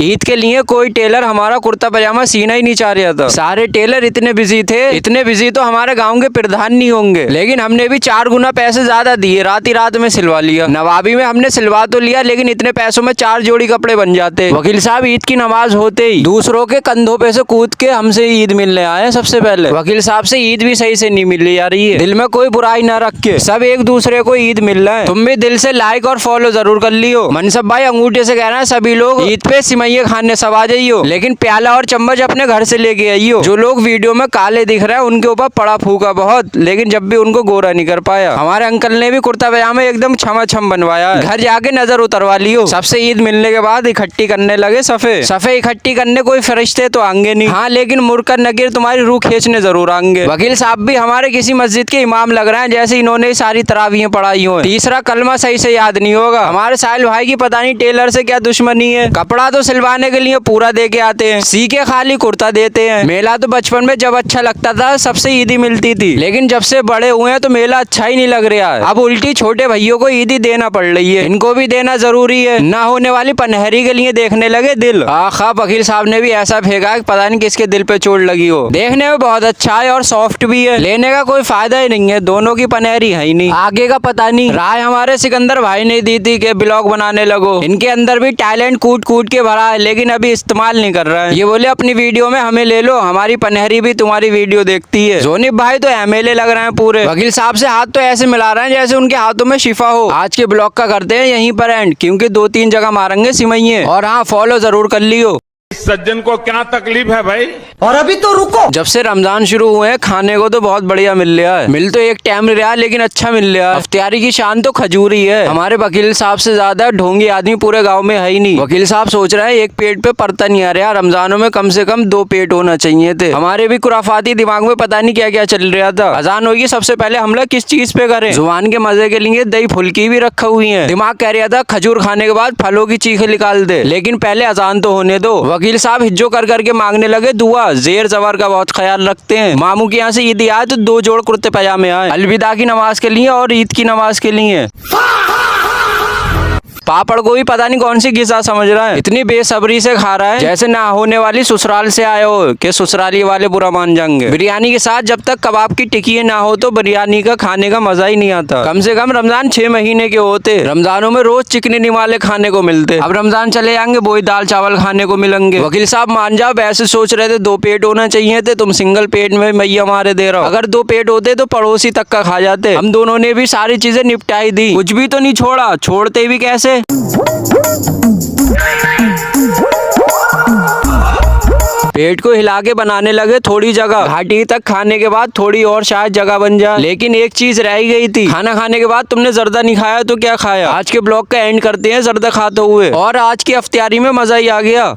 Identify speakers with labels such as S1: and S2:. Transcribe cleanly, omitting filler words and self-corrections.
S1: ईद के लिए कोई टेलर हमारा कुर्ता पजामा सीना ही नहीं चाह रहा था। सारे टेलर इतने बिजी थे, इतने बिजी तो हमारे गांव के प्रधान नहीं होंगे। लेकिन हमने भी 4 गुना पैसे ज्यादा दिए, रात ही रात में सिलवा लिया। नवाबी में हमने सिलवा तो लिया, लेकिन इतने पैसों में 4 जोड़ी कपड़े बन जाते। वकील साहब ईद की नमाज होते ही दूसरों के कंधों पे से कूद के हमसे ईद मिलने आए। सबसे पहले वकील साहब से ईद भी सही से नहीं मिली जा रही है। दिल में कोई बुराई ना रख के सब एक दूसरे को ईद मिल रहा है। तुम भी दिल से लाइक और फॉलो जरूर कर लियो। मनसब भाई अंगूठे से कह रहा है सभी लोग ईद पे सिमैये खाने सब आ जाइयो, लेकिन प्याला और चम्मच अपने घर से लेके आइयो। जो लोग वीडियो में काले दिख रहे हैं उनके ऊपर पड़ा फूका बहुत, लेकिन जब भी उनको गोरा नहीं कर पाया। हमारे अंकल ने भी कुर्ता पजामा एकदम छमाछम बनवाया है। घर जाके नजर उतरवा लियो। सबसे ईद मिलने के बाद इकट्ठी करने लगे सफे सफे। इकट्ठी करने कोई फरिश्ते तो आएंगे नहीं, हाँ लेकिन मुरकर नगीर तुम्हारी रूह खींचने जरूर आएंगे। वकील साहब भी हमारे किसी मस्जिद के इमाम लग रहे हैं, जैसे इन्होंने सारी तरावियां पढ़ाई हो। तीसरा कलमा सही से याद नहीं होगा। हमारे साहिल भाई की पता नहीं टेलर से क्या दुश्मनी है। कपड़ा तो सिलवाने के लिए पूरा दे के आते हैं, सी के खाली कुर्ता देते हैं। मेला तो बचपन में जब अच्छा लगता था सबसे ईदी मिलती थी, लेकिन जब से बड़े हुए हैं तो मेला अच्छा ही नहीं लग रहा है। अब उल्टी छोटे भैयों को ईदी देना पड़ रही है, इनको भी देना जरूरी है। ना होने वाली पनहरी के लिए देखने लगे दिल। आखा वकील साहब ने भी ऐसा फेंका कि पता नहीं किसके दिल पे चोट लगी हो। देखने में बहुत अच्छा है और सॉफ्ट भी है, लेने का कोई फायदा ही नहीं है। दोनों की पनहरी है ही नहीं, आगे का पता नहीं। राय हमारे सिकंदर भाई ने दी थी कि ब्लॉग बनाने लगो। इनके अंदर भी टैलेंट कूट कूट के भरा है, लेकिन अभी इस्तेमाल नहीं कर रहा है। ये बोले अपनी वीडियो में हमें ले लो, हमारी पनहरी भी तुम्हारी वीडियो देखती है। जोनिब भाई तो एमएलए लग रहे हैं पूरे। वकील साहब से हाथ तो ऐसे मिला रहे हैं जैसे उनके हाथों में शिफा हो। आज के ब्लॉग का करते हैं यहीं पर एंड, क्योंकि 2-3 जगह मारेंगे सिमैये। और हाँ, फॉलो जरूर कर लियो।
S2: सज्जन को क्या तकलीफ है भाई?
S3: और अभी तो रुको।
S1: जब से रमजान शुरू हुए हैं खाने को तो बहुत बढ़िया मिल रहा है। मिल तो एक टाइम रहा लेकिन अच्छा मिल रहा है। अफ्तारी की शान तो खजूर ही है। हमारे वकील साहब से ज्यादा ढोंगी आदमी पूरे गांव में है ही नहीं। वकील साहब सोच रहे हैं एक पेट पे पड़ता नहीं आ रहा, रमजानों में कम से कम 2 पेट होना चाहिए थे। हमारे भी खुराफाती दिमाग में पता नहीं क्या क्या चल रहा था। अजान होगी सबसे पहले हमला किस चीज पे करें। जुबान के मजे के लिए दही फुल्की भी रखा हुई है। दिमाग कह रहा था खजूर खाने के बाद फलों की चीखें निकाल दे, लेकिन पहले अजान तो होने दो। वकील साहब हिज्जो कर करके मांगने लगे दुआ। जेर जबर का बहुत ख्याल रखते हैं। मामू के यहाँ से ईद आए तो 2 जोड़ कुर्ते पजामे आए, अलविदा की नमाज के लिए और ईद की नमाज के लिए। पापड़ को भी पता नहीं कौन सी गिजा समझ रहा है, इतनी बेसब्री से खा रहा है जैसे ना होने वाली ससुराल से आए हो कि ससुराली वाले बुरा मान जाएंगे। बिरयानी के साथ जब तक कबाब की टिक्की ना हो तो बिरयानी का खाने का मजा ही नहीं आता। कम से कम रमजान 6 महीने के होते, रमजानों में रोज चिकनी निवाले खाने को मिलते। अब रमजान चले जाएंगे वही दाल चावल खाने को मिलेंगे। वकील साहब मान जाओ, वैसे सोच रहे थे 2 पेट होना चाहिए थे, तुम सिंगल पेट में मैया मारे दे रहा हो। अगर 2 पेट होते तो पड़ोसी तक का खा जाते। हम दोनों ने भी सारी चीजें निपटाई दी, कुछ भी तो नहीं छोड़ा। छोड़ते भी कैसे। पेट को हिला के बनाने लगे थोड़ी जगह, घाटी तक खाने के बाद थोड़ी और शायद जगह बन जाए। लेकिन एक चीज रह गई थी, खाना खाने के बाद तुमने जर्दा नहीं खाया तो क्या खाया। आज के ब्लॉग का एंड करते हैं जर्दा खाते हुए, और आज की अफ्तारी में मजा ही आ गया।